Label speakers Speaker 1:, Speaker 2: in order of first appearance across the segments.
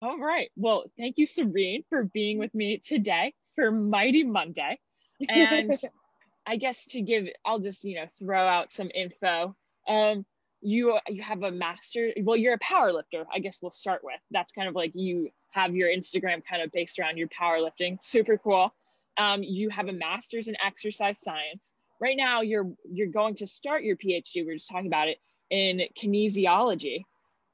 Speaker 1: All right. Well, thank you, Serene, for being with me today for Mighty Monday. And I guess I'll just, throw out some info. You have a master, well, you're a power lifter, I guess we'll start with. That's kind of like you have your Instagram kind of based around your powerlifting. Super cool. You have a master's in exercise science. Right now, you're going to start your PhD. We were just talking about it in kinesiology.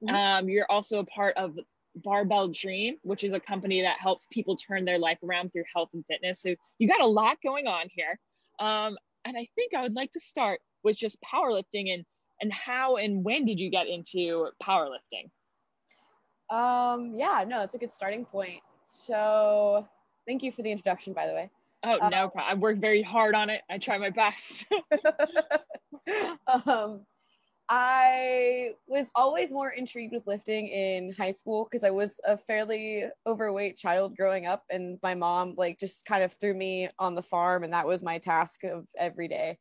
Speaker 2: Mhm.
Speaker 1: You're also a part of Barbell Dream, which is a company that helps people turn their life around through health and fitness. So you got a lot going on here. And I think I would like to start with just powerlifting and how and when did you get into powerlifting?
Speaker 2: Yeah, no, it's a good starting point. So, thank you for the introduction, by the way.
Speaker 1: Oh,
Speaker 2: Um,
Speaker 1: no problem. I worked very hard on it. I try my best.
Speaker 2: um, I was always more intrigued with lifting in high school because I was a fairly overweight child growing up, and my mom like just kind of threw me on the farm, and that was my task of every day.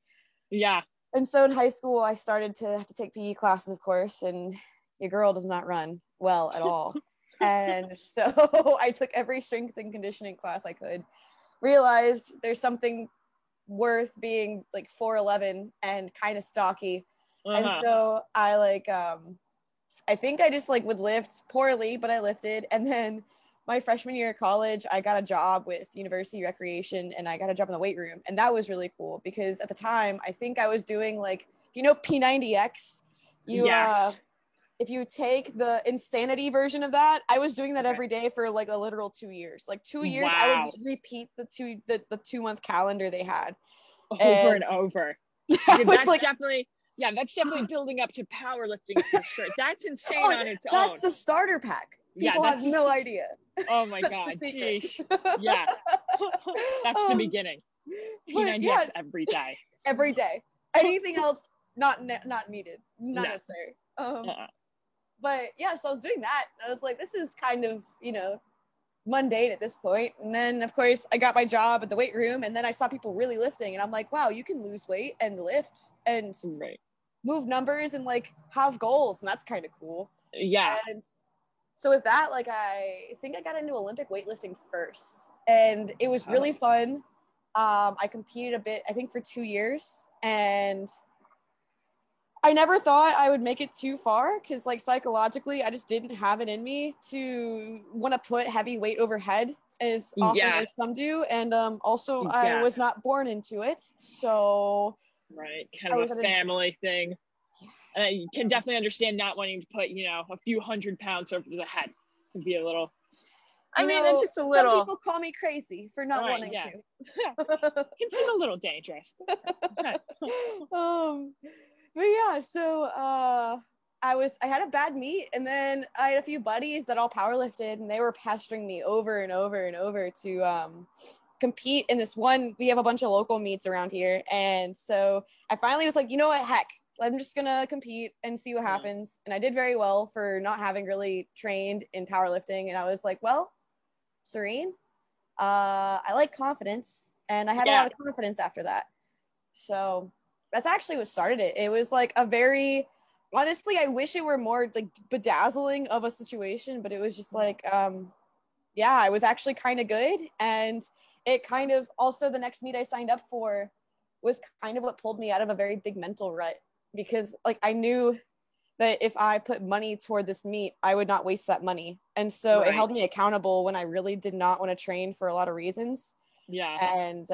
Speaker 1: Yeah.
Speaker 2: And so in high school, I started to have to take PE classes, of course, and your girl does not run well at all. And so I took every strength and conditioning class I could, realized there's something worth being like 4'11" and kind of stocky. And
Speaker 1: Uh-huh.
Speaker 2: so I think I just like would lift poorly, but I lifted. And then my freshman year of college, I got a job with University Recreation and I got a job in the weight room. And that was really cool because at the time, I think I was doing like, you know, P90X, you,
Speaker 1: Yes.
Speaker 2: if you take the insanity version of that, I was doing that
Speaker 1: Okay.
Speaker 2: every day for like a literal 2 years. Like 2 years, I would
Speaker 1: Wow.
Speaker 2: just repeat the 2 month calendar they had.
Speaker 1: Over
Speaker 2: And
Speaker 1: and over.
Speaker 2: yeah, I
Speaker 1: Yeah,
Speaker 2: was
Speaker 1: that's
Speaker 2: like,
Speaker 1: definitely, yeah, that's definitely building up to powerlifting for sure. That's insane
Speaker 2: oh,
Speaker 1: on its
Speaker 2: that's
Speaker 1: own.
Speaker 2: the starter pack.
Speaker 1: Yeah,
Speaker 2: People have no idea.
Speaker 1: oh my
Speaker 2: That's the
Speaker 1: God,
Speaker 2: secret.
Speaker 1: sheesh. Yeah, that's the
Speaker 2: um,
Speaker 1: beginning.
Speaker 2: but yeah,
Speaker 1: P90X every day.
Speaker 2: every day. Anything else not needed, not
Speaker 1: No.
Speaker 2: necessary.
Speaker 1: Uh-uh.
Speaker 2: But yeah, so I was doing that. And I was like, this is kind of mundane at this point. And then of course I got my job at the weight room, and then I saw people really lifting, and I'm like, wow, you can lose weight and lift and
Speaker 1: Right.
Speaker 2: move numbers and like have goals, and that's kind of cool.
Speaker 1: Yeah.
Speaker 2: And so with that, like I think I got into Olympic weightlifting first, and it was really
Speaker 1: Oh,
Speaker 2: fun. I competed a bit, I think, for 2 years, and I never thought I would make it too far because, like, psychologically, I just didn't have it in me to want to put heavy weight overhead as often
Speaker 1: yeah.
Speaker 2: as some do, and also I
Speaker 1: Yeah.
Speaker 2: was not born into it, so
Speaker 1: Right. Kind
Speaker 2: I
Speaker 1: of
Speaker 2: was
Speaker 1: a
Speaker 2: at a
Speaker 1: family thing.
Speaker 2: yeah.
Speaker 1: You can definitely understand not wanting to put, a few 100 pounds over the head. Can be a little, I mean, and just a
Speaker 2: Some
Speaker 1: little,
Speaker 2: people call me crazy for not
Speaker 1: right.
Speaker 2: wanting
Speaker 1: Yeah.
Speaker 2: to.
Speaker 1: Can seem a little dangerous.
Speaker 2: um, but yeah, so I had a bad meet, and then I had a few buddies that all powerlifted, and they were pestering me over and over and over to compete in this one. We have a bunch of local meets around here, and so I finally was like, you know what, heck, I'm just gonna compete and see what
Speaker 1: Yeah.
Speaker 2: happens. And I did very well for not having really trained in powerlifting, and I was like, well, Serene, I like confidence, and I had a lot
Speaker 1: Yeah.
Speaker 2: of confidence after that. So that's actually what started it. It was like a very, honestly, I wish it were more like bedazzling of a situation, but it was just like, yeah, I was actually kind of good. And it kind of also, the next meet I signed up for was kind of what pulled me out of a very big mental rut, because like I knew that if I put money toward this meet, I would not waste that money. And so it
Speaker 1: Right.
Speaker 2: held me accountable when I really did not want to train for a lot of reasons.
Speaker 1: Yeah.
Speaker 2: And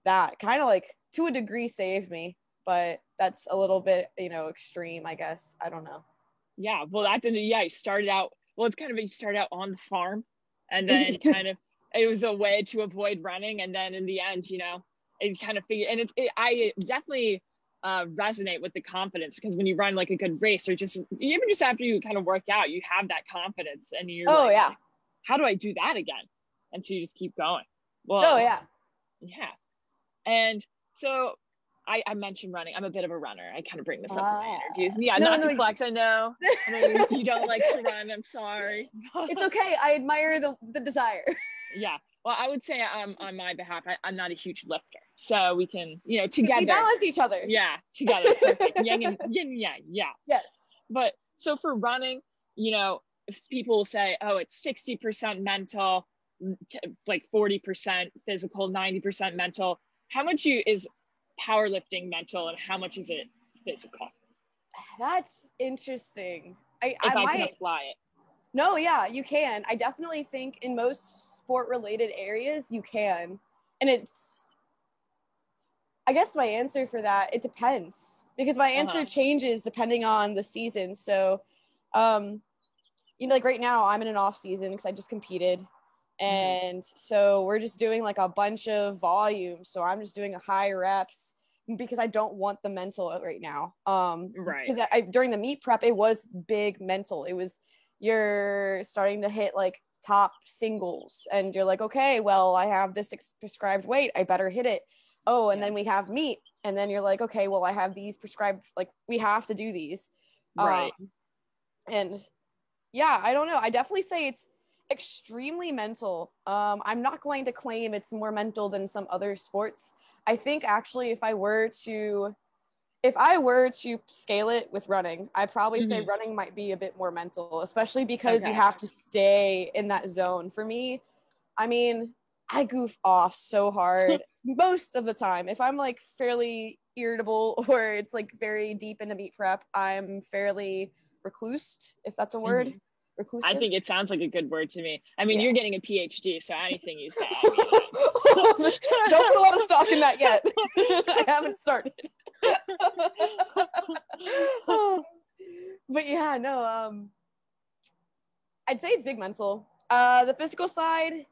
Speaker 2: that kind of like to a degree saved me, but that's a little bit, extreme, I guess. I don't know.
Speaker 1: Yeah. Well, that didn't, yeah, you started out, well, it's kind of, you started out on the farm and then
Speaker 2: Yeah.
Speaker 1: kind of, it was a way to avoid running. And then in the end, it kind of figured, and I definitely resonate with the confidence because when you run like a good race or just, even just after you kind of work out, you have that confidence and you're
Speaker 2: Oh
Speaker 1: like,
Speaker 2: yeah.
Speaker 1: how do I do that again? And so you just keep going.
Speaker 2: Oh
Speaker 1: Well,
Speaker 2: yeah.
Speaker 1: yeah. And so I mentioned running. I'm a bit of a runner. I kind of bring this up in my
Speaker 2: Uh,
Speaker 1: interviews. Yeah,
Speaker 2: no,
Speaker 1: not
Speaker 2: no,
Speaker 1: to
Speaker 2: no.
Speaker 1: flex. I know you don't like to run. I'm sorry.
Speaker 2: It's okay. I admire the desire.
Speaker 1: Yeah. Well, I would say on my behalf, I'm not a huge lifter. So we can,
Speaker 2: We
Speaker 1: together.
Speaker 2: balance each other.
Speaker 1: Yeah, together. Perfect. Yin and yang. Yeah.
Speaker 2: Yes.
Speaker 1: But so for running, you know, people will say, oh, it's 60% mental, like 40% physical, 90% mental. How much is powerlifting mental and how much is it physical?
Speaker 2: That's interesting.
Speaker 1: If
Speaker 2: I
Speaker 1: I can
Speaker 2: might.
Speaker 1: apply it.
Speaker 2: No, yeah, you can. I definitely think in most sport related areas you can. And I guess my answer for that, it depends because my answer changes depending on the season. So, like right now I'm in an off season because I just competed. And so we're just doing like a bunch of volume. So I'm just doing a high reps because I don't want the mental right now.
Speaker 1: Right.
Speaker 2: Because during the meet prep, it was big mental. It was, you're starting to hit like top singles and you're like, okay, well, I have this prescribed weight. I better hit it. Oh, and then we have meet. And then you're like, okay, well, I have these prescribed, like we have to do these.
Speaker 1: Right.
Speaker 2: And yeah, I don't know. I definitely say it's extremely mental. I'm not going to claim it's more mental than some other sports. I think actually if I were to scale it with running, I'd probably say running might be a bit more mental, especially because you have to stay in that zone. For me, I mean, I goof off so hard most of the time. If I'm like fairly irritable or it's like very deep into meet prep, I'm fairly reclused, if that's a word. Reclusive?
Speaker 1: I think it sounds like a good word to me. I mean, you're getting a PhD, so anything you say.
Speaker 2: Don't put a lot of stock in that yet. I haven't started. But yeah, no, I'd say it's big mental. The physical side,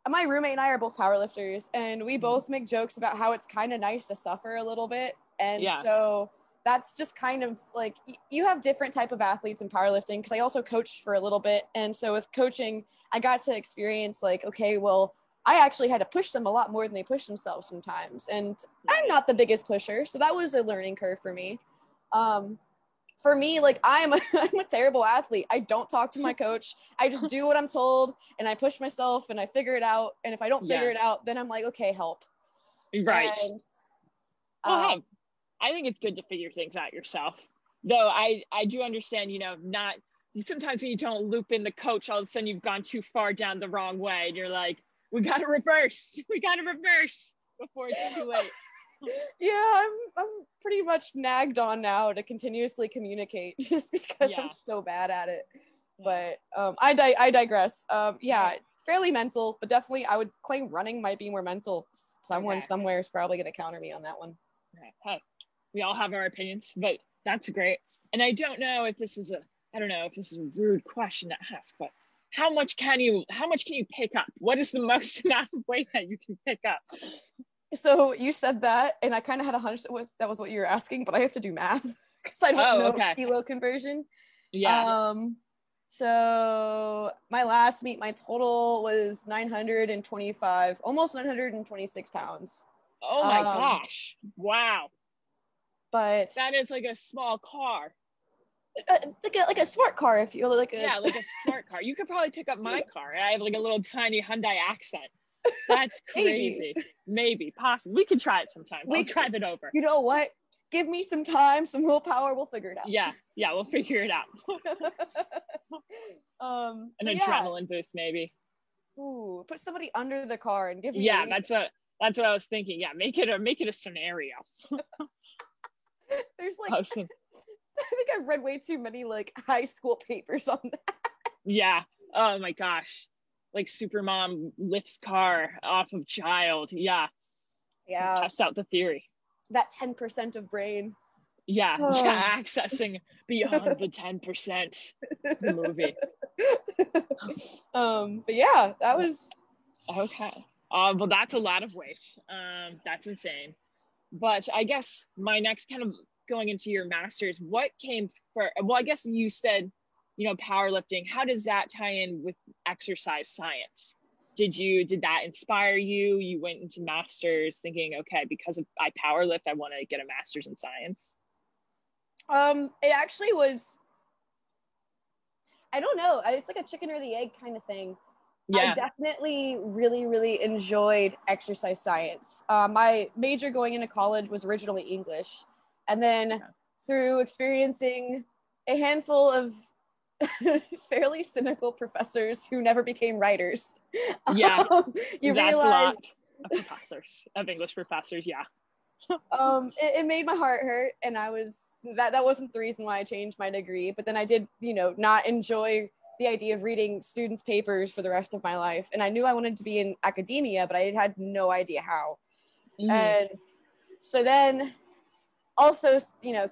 Speaker 2: my roommate and I are both powerlifters, and we both make jokes about how it's kind of nice to suffer a little bit. And so that's just kind of like, you have different type of athletes in powerlifting, because I also coached for a little bit. And so with coaching, I got to experience like, okay, well, I actually had to push them a lot more than they push themselves sometimes. And I'm not the biggest pusher, so that was a learning curve for me. For me, like I'm a terrible athlete. I don't talk to my coach. I just do what I'm told and I push myself and I figure it out. And if I don't figure it out, then I'm like, okay, help.
Speaker 1: Right. And, well, hey, I think it's good to figure things out yourself. Though I do understand, not sometimes when you don't loop in the coach, all of a sudden you've gone too far down the wrong way and you're like, we got to reverse before it's too late.
Speaker 2: Yeah, I'm pretty much nagged on now to continuously communicate just because I'm so bad at it. But I digress. Fairly mental, but definitely I would claim running might be more mental. Someone somewhere is probably going to counter me on that one.
Speaker 1: Hey, we all have our opinions, but that's great. And I don't know if this is a rude question to ask, but how much can you pick up? What is the most amount of weight that you can pick up?
Speaker 2: So you said that, and I kind of had a hunch that was what you were asking, but I have to do math because I don't know kilo conversion.
Speaker 1: Yeah.
Speaker 2: So my last meet, my total was 925, almost 926 pounds.
Speaker 1: Oh my gosh! Wow.
Speaker 2: But
Speaker 1: that is like a small car.
Speaker 2: Like a smart car, if you're like
Speaker 1: like a smart car. You could probably pick up my car. I have like a little tiny Hyundai Accent. That's crazy. Maybe, possibly. We could try it sometime. We'll drive it over.
Speaker 2: You know what? Give me some time, some willpower. We'll figure it out.
Speaker 1: Yeah, we'll figure it out. An adrenaline boost, maybe.
Speaker 2: Ooh, put somebody under the car and give me.
Speaker 1: Yeah, that's what I was thinking. Yeah, make it a scenario.
Speaker 2: There's like, I think I've read way too many like high school papers on that.
Speaker 1: Yeah. Oh my gosh. Like Supermom lifts car off of child. Yeah. Test out the theory. That
Speaker 2: 10% of brain.
Speaker 1: Yeah. Accessing beyond the 10%. The movie.
Speaker 2: But yeah, that was
Speaker 1: okay. Well, that's a lot of weight. That's insane. But I guess my next kind of going into your master's, what came first? Well, I guess you said, powerlifting. How does that tie in with exercise science? Did that inspire you? You went into master's thinking, okay, because I powerlift, I want to get a master's in science.
Speaker 2: It actually was, I don't know. It's like a chicken or the egg kind of thing. Yeah. I definitely really, really enjoyed exercise science. My major going into college was originally English. And then through experiencing a handful of fairly cynical professors who never became writers.
Speaker 1: Yeah,
Speaker 2: You
Speaker 1: that's
Speaker 2: realize
Speaker 1: a lot of professors, of English professors. Yeah.
Speaker 2: it made my heart hurt, and I was that wasn't the reason why I changed my degree. But then I did, not enjoy the idea of reading students' papers for the rest of my life, and I knew I wanted to be in academia, but I had no idea how. And so then also,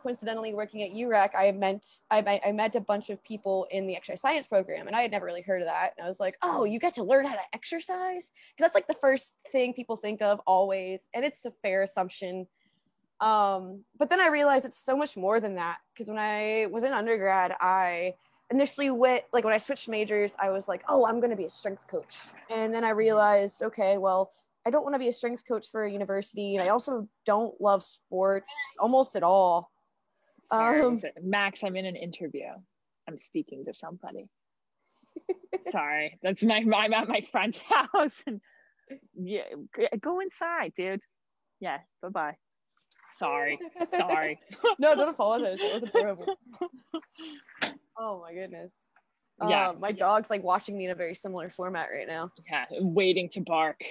Speaker 2: coincidentally working at UREC, I met a bunch of people in the exercise science program, and I had never really heard of that. And I was like, oh, you get to learn how to exercise? Because that's like the first thing people think of always, and it's a fair assumption. But then I realized it's so much more than that. Because when I was in undergrad, I initially when I switched majors, I was like, oh, I'm going to be a strength coach. And then I realized, okay, well, I don't want to be a strength coach for a university, and I also don't love sports almost at all.
Speaker 1: Sorry, Max, I'm in an interview. I'm speaking to somebody. Sorry, that's I'm at my friend's house, and yeah, go inside, dude. Yeah, bye. Sorry.
Speaker 2: No, don't apologize. It was adorable. Oh my goodness.
Speaker 1: Yeah,
Speaker 2: my dog's like watching me in a very similar format right now.
Speaker 1: Yeah, waiting to bark.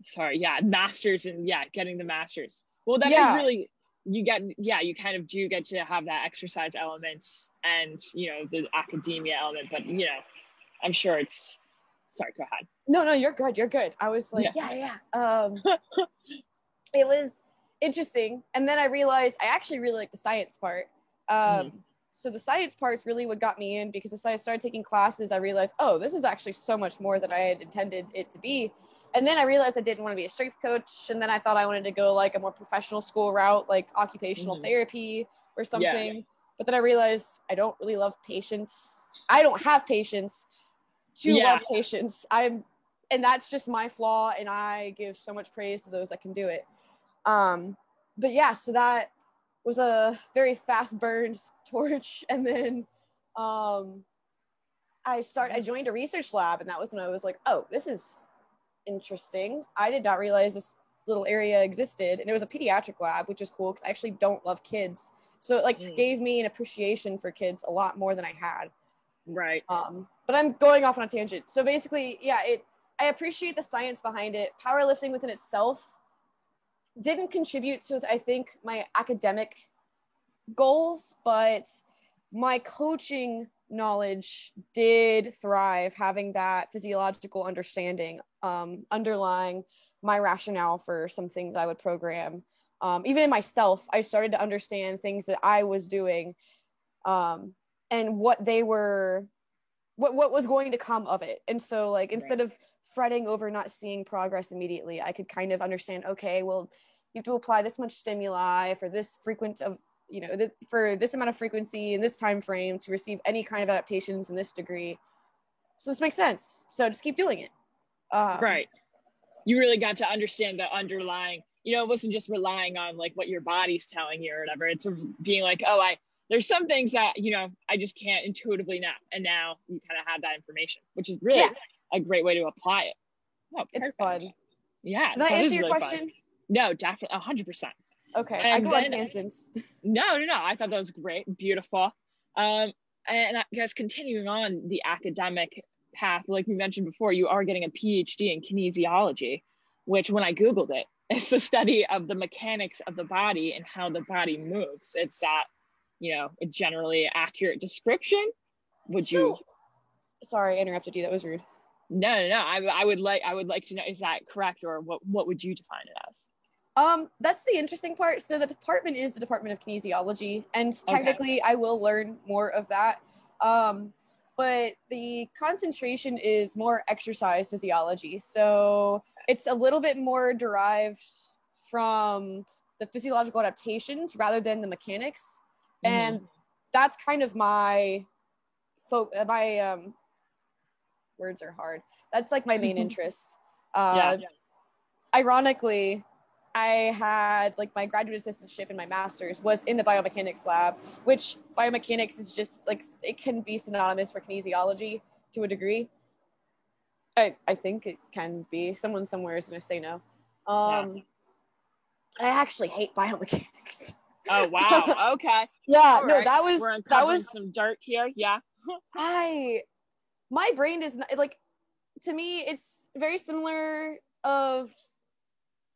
Speaker 1: Sorry, yeah, masters and getting the masters. Well, that is really you kind of do get to have that exercise element and the academia element, but I'm sure it's sorry, go ahead.
Speaker 2: No, you're good. I was like, yeah. It was interesting, and then I realized I actually really like the science part. So the science part's really what got me in, because as I started taking classes, I realized, oh, this is actually so much more than I had intended it to be. And then I realized I didn't want to be a strength coach. And then I thought I wanted to go like a more professional school route, like occupational therapy or something. Yeah. But then I realized I don't really love patients. I don't have patience to love patients. And that's just my flaw. And I give so much praise to those that can do it. But yeah, so that was a very fast burned torch. And then I joined a research lab, and that was when I was like, oh, this is interesting. I did not realize this little area existed, and it was a pediatric lab, which is cool because I actually don't love kids, so it gave me an appreciation for kids a lot more than I had.
Speaker 1: Right.
Speaker 2: But I'm going off on a tangent. So basically, I appreciate the science behind it. Powerlifting within itself didn't contribute to, I think, my academic goals, but my coaching knowledge did thrive, having that physiological understanding underlying my rationale for some things I would program. Even in myself, I started to understand things that I was doing and what they were, what was going to come of it. And so instead of fretting over not seeing progress immediately, I could kind of understand, okay, well, you have to apply this much stimuli for this frequent of for this amount of frequency in this time frame to receive any kind of adaptations in this degree. So this makes sense. So just keep doing it.
Speaker 1: Right. You really got to understand the underlying, it wasn't just relying on what your body's telling you or whatever. It's being like, oh, there's some things that, I just can't intuitively now. And now you kind of have that information, which is really a great way to apply it. Oh,
Speaker 2: it's fun.
Speaker 1: Yeah.
Speaker 2: Did I answer your question?
Speaker 1: Fun. No, definitely 100%.
Speaker 2: Okay, I go on tangents.
Speaker 1: No. I thought that was great, beautiful. And I guess continuing on the academic path, like we mentioned before, you are getting a PhD in kinesiology, which when I Googled it, it's the study of the mechanics of the body and how the body moves. It's that, a generally accurate description.
Speaker 2: Sorry, I interrupted you. That was rude.
Speaker 1: No. I would like to know, is that correct, or what would you define it as?
Speaker 2: That's the interesting part. So the department is the Department of Kinesiology, and technically I will learn more of that. But the concentration is more exercise physiology. So it's a little bit more derived from the physiological adaptations rather than the mechanics. And that's kind of my words are hard. That's my main interest. Ironically, I had my graduate assistantship in my master's was in the biomechanics lab, which biomechanics is just it can be synonymous for kinesiology to a degree. I think it can be. Someone somewhere is going to say no. I actually hate biomechanics.
Speaker 1: Oh, wow. Okay.
Speaker 2: Yeah, right. That was
Speaker 1: some dirt here. Yeah.
Speaker 2: My brain is not, like, to me, it's very similar of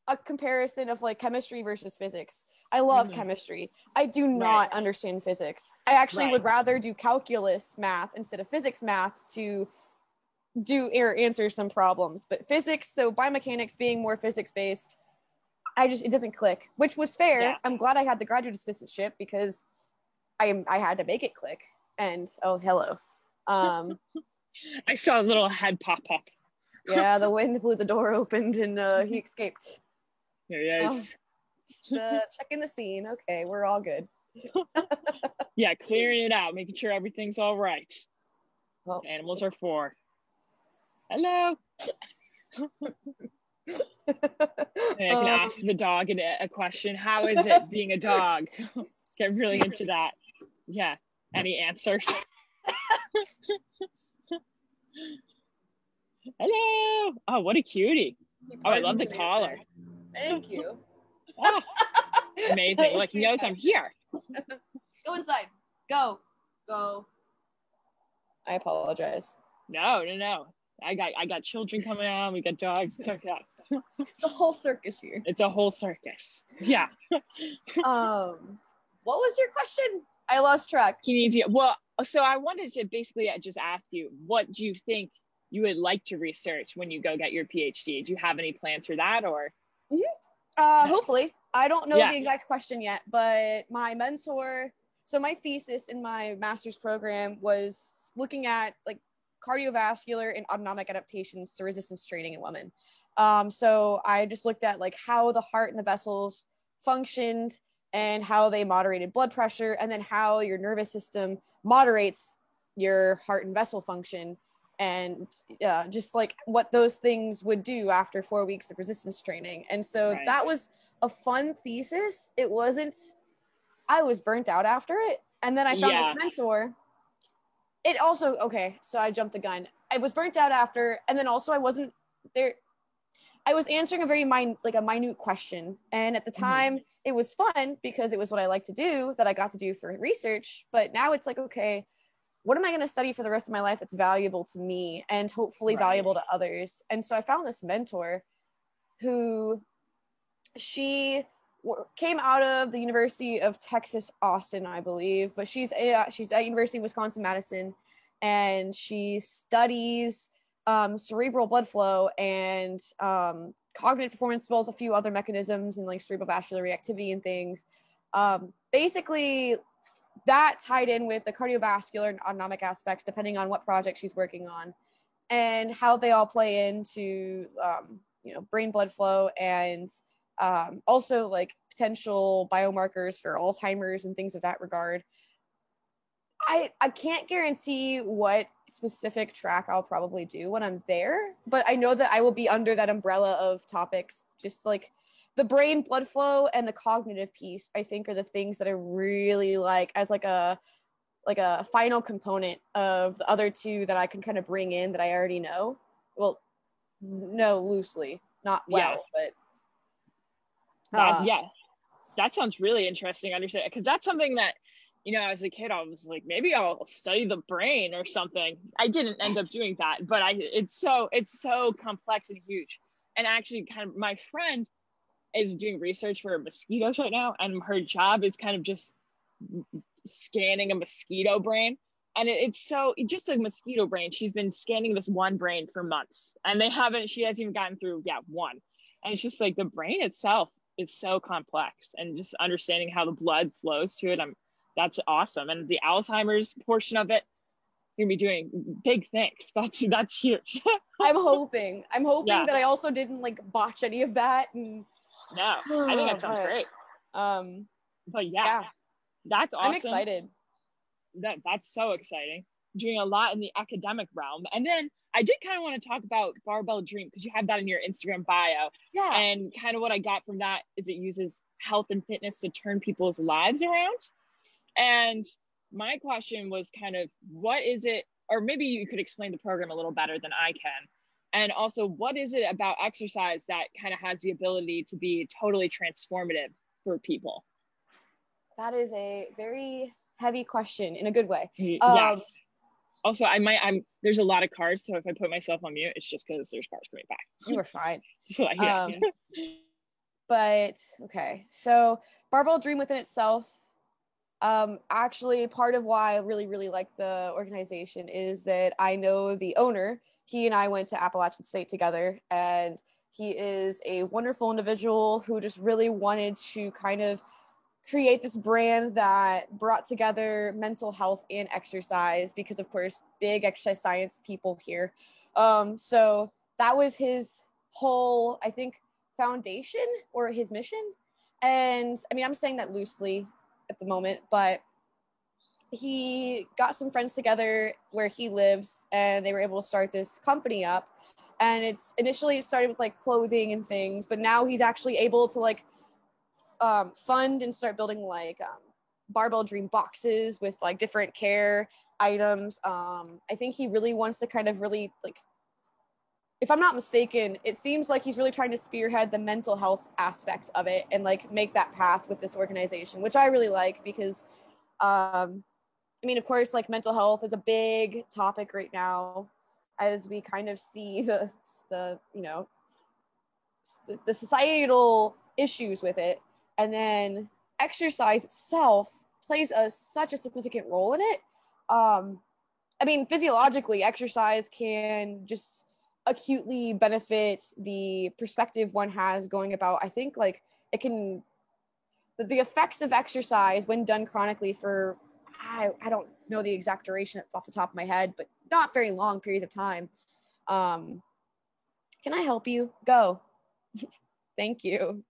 Speaker 2: a comparison of like chemistry versus physics. I love chemistry. I do not understand physics. I actually would rather do calculus math instead of physics math to do or answer some problems. But physics, so biomechanics being more physics based, it doesn't click, which was fair. Yeah. I'm glad I had the graduate assistantship because I had to make it click. And oh, hello.
Speaker 1: I saw a little head pop up.
Speaker 2: Yeah, the wind blew the door opened and he escaped.
Speaker 1: There he is.
Speaker 2: Just checking the scene. Okay, we're all good.
Speaker 1: Yeah, clearing it out, making sure everything's all right. Well, animals are for. Hello. I can ask the dog a question. How is it being a dog? Get really into that. Yeah. Any answers? Hello. Oh, what a cutie. Oh, I love the collar.
Speaker 2: Thank you.
Speaker 1: Oh, amazing. Look, he knows I'm here.
Speaker 2: Go inside. Go. I apologize.
Speaker 1: No. I got children coming out. We got dogs. It's okay.
Speaker 2: It's a whole circus here.
Speaker 1: It's a whole circus. Yeah.
Speaker 2: What was your question? I lost track.
Speaker 1: Well, so I wanted to basically just ask you, what do you think you would like to research when you go get your PhD? Do you have any plans for that, or?
Speaker 2: Mm-hmm. Hopefully. I don't know the exact question yet, but my mentor, so my thesis in my master's program was looking at like cardiovascular and autonomic adaptations to resistance training in women. So I just looked at like how the heart and the vessels functioned and how they moderated blood pressure, and then how your nervous system moderates your heart and vessel function, and just like what those things would do after 4 weeks of resistance training. And so that was a fun thesis. It wasn't, I was burnt out after it. And then I found this mentor. It also, so I jumped the gun. I was burnt out after, and then also I wasn't there. I was answering a very minute question. And at the time it was fun because it was what I like to do, that I got to do for research. But now it's like, okay, what am I going to study for the rest of my life that's valuable to me and hopefully valuable to others? And so I found this mentor who, she came out of the University of Texas, Austin, I believe, but she's at University of Wisconsin-Madison, and she studies cerebral blood flow and cognitive performance, as well as a few other mechanisms and like cerebral vascular reactivity and things. Basically, that tied in with the cardiovascular and autonomic aspects, depending on what project she's working on, and how they all play into brain blood flow, and also like potential biomarkers for Alzheimer's and things of that regard. I can't guarantee what specific track I'll probably do when I'm there, but I know that I will be under that umbrella of topics, just like the brain blood flow and the cognitive piece, I think, are the things that I really like as like a final component of the other two that I can kind of bring in that I already know. Well, no, loosely, not well, but
Speaker 1: that sounds really interesting. I understand, because that's something that, as a kid, I was like, maybe I'll study the brain or something. I didn't end up doing that, but it's so complex and huge. And actually, kind of, my friend is doing research for mosquitoes right now, and her job is kind of just scanning a mosquito brain. And it's just a mosquito brain. She's been scanning this one brain for months, and she hasn't even gotten through one. And it's just like the brain itself is so complex, and just understanding how the blood flows to it. That's awesome. And the Alzheimer's portion of it, you're gonna be doing big things. That's huge.
Speaker 2: I'm hoping that I also didn't like botch any of that. And
Speaker 1: no, I think that sounds great. But that's awesome.
Speaker 2: I'm excited.
Speaker 1: That's so exciting. Doing a lot in the academic realm. And then I did kind of want to talk about Barbell Dream, because you have that in your Instagram bio.
Speaker 2: Yeah.
Speaker 1: And kind of what I got from that is it uses health and fitness to turn people's lives around. And my question was kind of, what is it, or maybe you could explain the program a little better than I can. And also, what is it about exercise that kind of has the ability to be totally transformative for people?
Speaker 2: That is a very heavy question in a good way.
Speaker 1: Yes. Also, there's a lot of cars, so if I put myself on mute, it's just because there's cars coming by.
Speaker 2: You were fine.
Speaker 1: Just like, yeah.
Speaker 2: But okay, so Barbell Dream within itself, actually part of why I really, really like the organization is that I know the owner. He and I went to Appalachian State together, and he is a wonderful individual who just really wanted to kind of create this brand that brought together mental health and exercise because, of course, big exercise science people here. So that was his whole, I think, foundation or his mission. And I mean, I'm saying that loosely at the moment, but he got some friends together where he lives and they were able to start this company up. And it's initially it started with like clothing and things, but now he's actually able to like fund and start building like Barbell Dream boxes with like different care items. I think he really wants to kind of really like, if I'm not mistaken, it seems like he's really trying to spearhead the mental health aspect of it and like make that path with this organization, which I really like because, I mean, of course, like mental health is a big topic right now as we kind of see the you know, the societal issues with it. And then exercise itself plays such a significant role in it. I mean, physiologically, exercise can just acutely benefit the perspective one has going about. I think like it can, the effects of exercise when done chronically for, I don't know the exact duration off the top of my head, but not very long periods of time. Can I help you? Go. Thank you.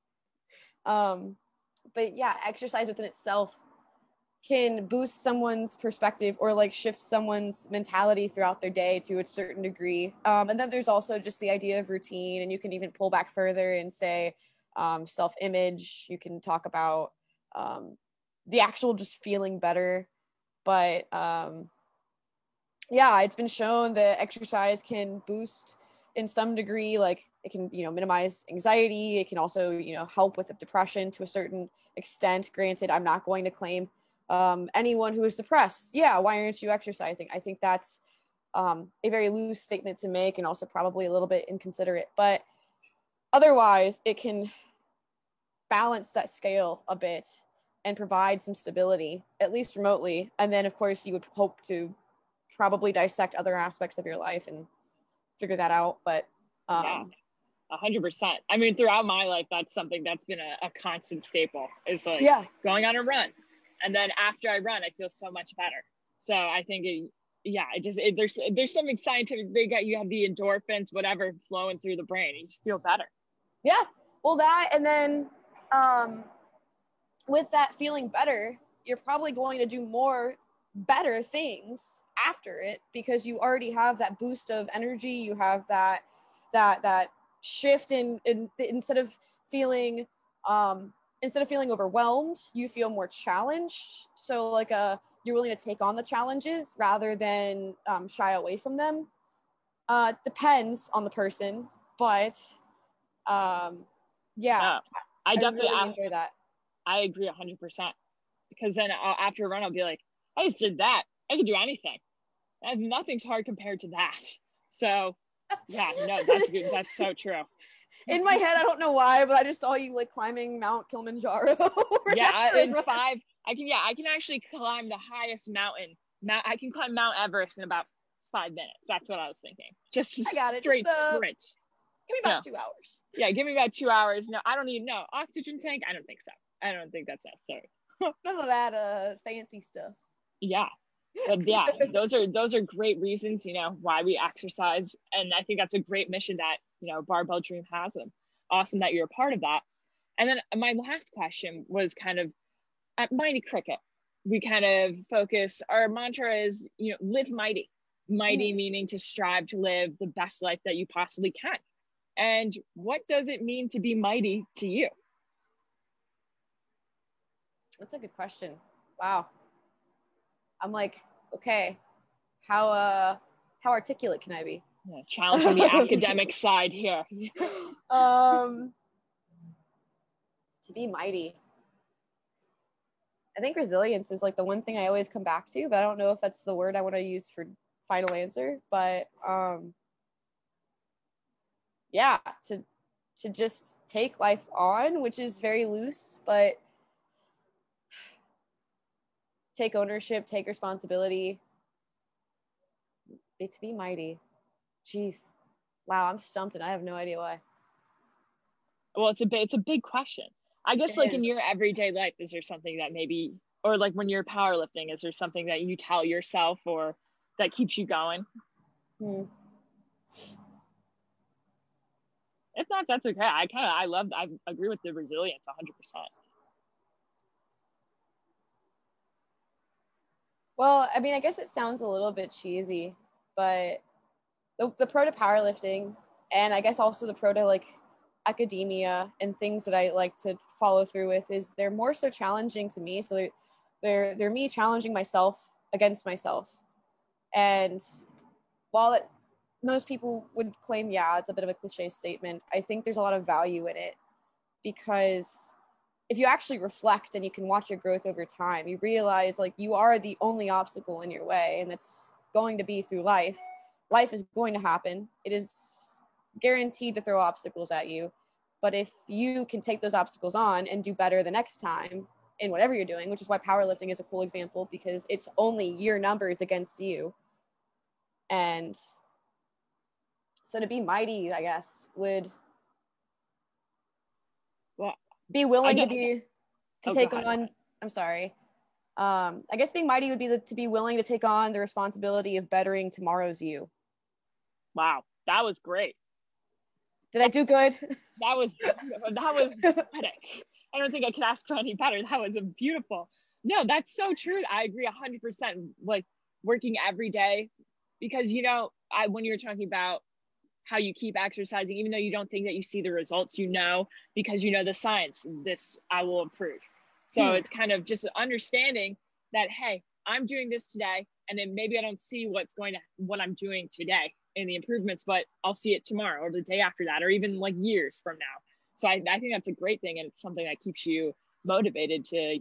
Speaker 2: But yeah, exercise within itself can boost someone's perspective or like shift someone's mentality throughout their day to a certain degree. And then there's also just the idea of routine, and you can even pull back further and say self-image. You can talk about the actual just feeling better. But yeah, it's been shown that exercise can boost in some degree, like it can, you know, minimize anxiety. It can also, you know, help with depression to a certain extent. Granted, I'm not going to claim anyone who is depressed, yeah, why aren't you exercising? I think that's a very loose statement to make and also probably a little bit inconsiderate. But otherwise, it can balance that scale a bit and provide some stability, at least remotely. And then, of course, you would hope to probably dissect other aspects of your life and figure that out. But
Speaker 1: yeah, 100%. I mean, throughout my life, that's something that's been a constant staple is like
Speaker 2: yeah,
Speaker 1: going on a run. And then after I run, I feel so much better. So I think there's something scientific. You have the endorphins, whatever, flowing through the brain. You just feel better.
Speaker 2: Yeah. Well, that, and then with that feeling better, you're probably going to do more better things after it because you already have that boost of energy. You have that shift in instead of feeling overwhelmed, you feel more challenged. So like you're willing to take on the challenges rather than shy away from them. Depends on the person, but yeah,
Speaker 1: I definitely
Speaker 2: really enjoy that.
Speaker 1: I agree 100% because then after a run, I'll be like, I just did that. I can do anything. Nothing's hard compared to that. So yeah, no, that's good. That's so true.
Speaker 2: In my head, I don't know why, but I just saw you like climbing Mount Kilimanjaro.
Speaker 1: Yeah, in 5, I can actually climb the highest mountain. I can climb Mount Everest in about 5 minutes. That's what I was thinking. Just
Speaker 2: I got it.
Speaker 1: Straight sprint.
Speaker 2: Give me about 2 hours.
Speaker 1: Yeah, give me about 2 hours. No, I don't need no oxygen tank. I don't think so. I don't think that's necessary.
Speaker 2: None of that fancy stuff.
Speaker 1: Yeah. But yeah, those are great reasons, you know, why we exercise. And I think that's a great mission that, you know, Barbell Dream has. And awesome that you're a part of that. And then my last question was kind of at Mighty Cricket. We kind of focus, our mantra is, you know, live mighty. Mighty meaning to strive to live the best life that you possibly can. And what does it mean to be mighty to you?
Speaker 2: That's a good question. Wow. I'm like, okay, how articulate can I be?
Speaker 1: Yeah, challenging the academic side here.
Speaker 2: To be mighty. I think resilience is like the one thing I always come back to, but I don't know if that's the word I want to use final answer, but yeah, to just take life on, which is very loose, but take ownership, take responsibility, to be mighty. Jeez. Wow, I'm stumped and I have no idea why.
Speaker 1: Well, it's a big question. I guess
Speaker 2: It
Speaker 1: like in
Speaker 2: is.
Speaker 1: your everyday life, is there something that maybe, or like when you're powerlifting, is there something that you tell yourself or that keeps you going? If not, that's okay. I agree with the resilience 100%.
Speaker 2: Well, I mean, I guess it sounds a little bit cheesy, but the pro to powerlifting, and I guess also the pro to like academia and things that I like to follow through with, is they're more so challenging to me. So they're me challenging myself against myself. And while most people would claim, yeah, it's a bit of a cliche statement, I think there's a lot of value in it, because if you actually reflect and you can watch your growth over time, you realize like you are the only obstacle in your way, and that's going to be through life. Life is going to happen. It is guaranteed to throw obstacles at you. But if you can take those obstacles on and do better the next time in whatever you're doing, which is why powerlifting is a cool example, because it's only your numbers against you. And so to be mighty, I guess, would be willing to take on. I'm sorry. I guess being mighty would be to be willing to take on the responsibility of bettering tomorrow's you.
Speaker 1: Wow, that was great.
Speaker 2: Did I do good?
Speaker 1: That was pathetic. I don't think I could ask for any better. That was beautiful. No, that's so true. I agree 100%. Like working every day, because when you were talking about how you keep exercising, even though you don't think that you see the results, because the science, this I will improve. So it's kind of just understanding that, hey, I'm doing this today, and then maybe I don't see what I'm doing today in the improvements, but I'll see it tomorrow or the day after that, or even like years from now. So I think that's a great thing, and it's something that keeps you motivated to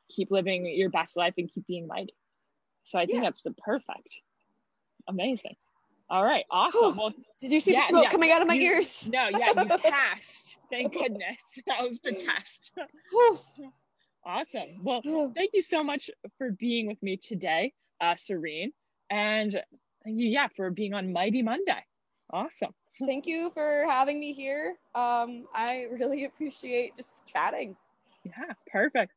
Speaker 1: keep living your best life and keep being mighty. So I think that's the perfect. Amazing. All right, awesome. Well,
Speaker 2: did you see the smoke coming out of my ears?
Speaker 1: No, you passed. Thank goodness. That was the test. Awesome. Well, thank you so much for being with me today, Serene, and thank you, for being on Mighty Monday. Awesome.
Speaker 2: Thank you for having me here. I really appreciate just chatting.
Speaker 1: Yeah, perfect.